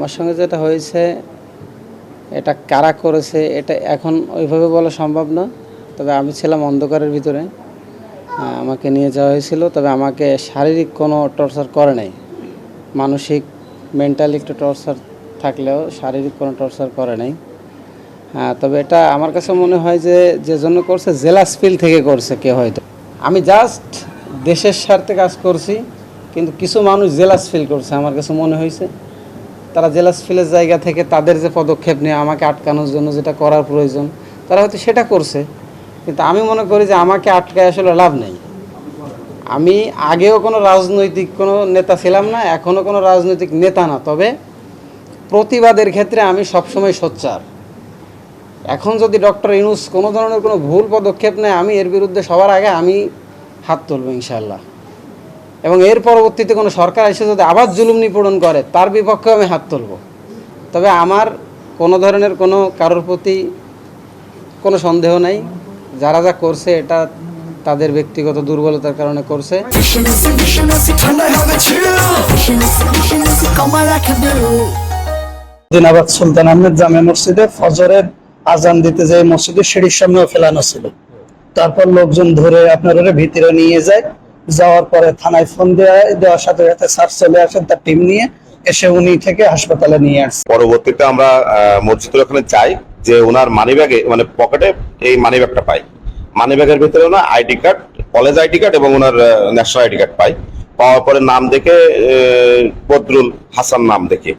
আমার সঙ্গে যেটা হয়েছে এটা কারা করেছে এটা এখন ওইভাবে বলা সম্ভব না। তবে আমি ছিলাম অন্ধকারের ভিতরে, আমাকে নিয়ে যাওয়া হয়েছিল। তবে আমাকে শারীরিক কোনো টর্চার করে নাই, মানসিক মেন্টালি একটু টর্চার থাকলেও শারীরিক কোনো টর্চার করে নাই। তবে এটা আমার কাছে মনে হয় যে জন্য করছে জেলাস ফিল থেকে করছে কেউ হয়তো। আমি জাস্ট দেশের স্বার্থে কাজ করছি, কিন্তু কিছু মানুষ জেলাস ফিল করছে আমার কাছে মনে হয়েছে। তারা জেলাস ফিলের জায়গা থেকে তাদের যে পদক্ষেপ নিয়ে আমাকে আটকানোর জন্য যেটা করার প্রয়োজন তারা হয়তো সেটা করছে, কিন্তু আমি মনে করি যে আমাকে আটকায় আসলে লাভ নেই। আমি আগেও কোনো রাজনৈতিক কোনো নেতা ছিলাম না, এখনও কোনো রাজনৈতিক নেতা না, তবে প্রতিবাদের ক্ষেত্রে আমি সবসময় সোচ্চার। এখন যদি ডক্টর ইউনূস কোনো ধরনের কোনো ভুল পদক্ষেপ নেয়, আমি এর বিরুদ্ধে সবার আগে আমি হাত তুলব ইনশাআল্লাহ। এবং এর পরবর্তীতে কোনো সরকার এসে যদি আবার জুলুম নিপীড়ন করে তার বিপক্ষে আমি হাত তুলব। তবে আমার কোনো ধরনের কোনো কারোর প্রতি কোনো সন্দেহ নাই। যারা যা করছে এটা তাদের ব্যক্তিগত দুর্বলতার কারণে করছে। দিনাবাদ সুলতান আহমেদ জামে মসজিদে ফজরের আজান দিতে যায়, মসজিদের সিঁড়ির সামনেও ফেলানো ছিল। তারপর লোকজন ধরে আপনারা ভিতরে নিয়ে যায়, যাওয়ার পরে থানায় ফোন দেওয়ার সাথে সাথে স্যার চলে আসেন তার টিম নিয়ে, এসে উনি থেকে হাসপাতালে নিয়ে আসছে। পরবর্তীতে আমরা মসজিদের ওখানে চাই যে ওনার মানিব্যাগে মানে পকেটে এই মানিব্যাগটা পাই। মানিব্যাগের ভিতরে ওনার ID card, college ID card এবং ওনার ন্যাশনাল আইডি কার্ড পাই। পাওয়ার পরে নাম দেখে বদরুল হাসান নাম দেখে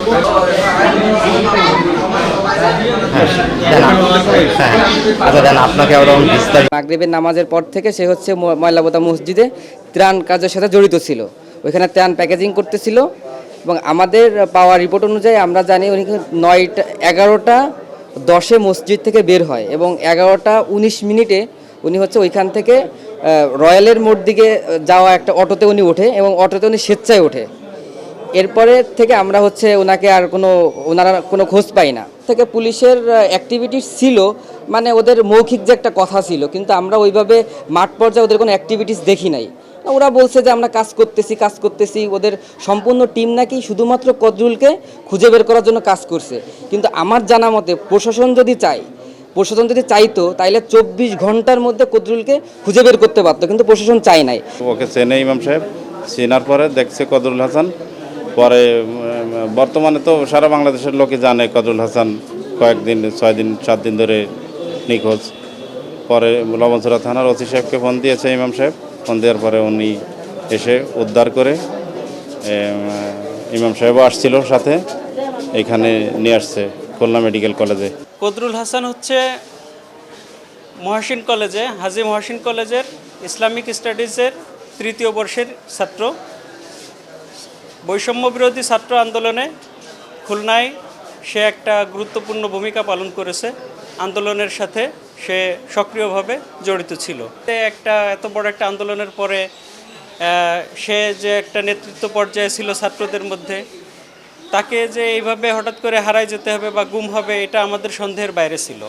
মাগরিবের নামাজের পর থেকে সে হচ্ছে ময়লাবোতা মসজিদে ত্রাণ কাজের সাথে জড়িত ছিল, ওইখানে ত্রাণ প্যাকেজিং করতেছিল। এবং আমাদের পাওয়া রিপোর্ট অনুযায়ী আমরা জানি উনি 11:10 মসজিদ থেকে বের হয় এবং 11:19 উনি হচ্ছে ওইখান থেকে রয়্যালের মোড় দিকে যাওয়া একটা অটোতে উনি ওঠে এবং অটোতে উনি স্বেচ্ছায় ওঠে। এরপরে থেকে আমরা হচ্ছে ওনাকে আর ওনারা কোনো খোঁজ পাই না। থেকে পুলিশের অ্যাক্টিভিটিস ছিল, মানে ওদের মৌখিক যে একটা কথা ছিল, কিন্তু আমরা ওইভাবে মাঠ পর্যায়ে ওদের কোনো অ্যাক্টিভিটিস দেখি নাই। ওরা বলছে যে আমরা কাজ করতেছি। ওদের সম্পূর্ণ টিম নাকি শুধুমাত্র কদরুলকে খুঁজে বের করার জন্য কাজ করছে। কিন্তু আমার জানা মতে প্রশাসন যদি চাইতো তাইলে 24 ঘন্টার মধ্যে কদরুলকে খুঁজে বের করতে পারতো, কিন্তু প্রশাসন চায় নাই। ওকে চেনে ইমাম সাহেব, চেনার পরে দেখছে কদরুল হাসান। পরে বর্তমানে তো সারা বাংলাদেশের লোকে জানে কদরুল হাসান কয়েকদিন 6 দিন 7 দিন ধরে নিখোঁজ। পরে লবণছড়া থানার ওসি সাহেবকে ফোন দিয়েছে ইমাম সাহেব। ফোন দেওয়ার পরে উনি এসে উদ্ধার করে, ইমাম সাহেবও আসছিল সাথে, এখানে নিয়ে আসছে খুলনা মেডিকেল কলেজে। কদরুল হাসান হচ্ছে মহসিন কলেজে, হাজী মহসিন কলেজের ইসলামিক স্টাডিজের 3য় বর্ষের ছাত্র। বৈষম্য বিরোধী ছাত্র আন্দোলনে খুলনায় সে একটা গুরুত্বপূর্ণ ভূমিকা পালন করেছে। আন্দোলনের সাথে সে সক্রিয়ভাবে জড়িত ছিল। এত বড় একটা আন্দোলনের পরে সে যে একটা নেতৃত্ব পর্যায়ে ছিল ছাত্রদের মধ্যে, তাকে যে এইভাবে হঠাৎ করে হারায় যেতে হবে বা গুম হবে, এটা আমাদের সন্দেহের বাইরে ছিল।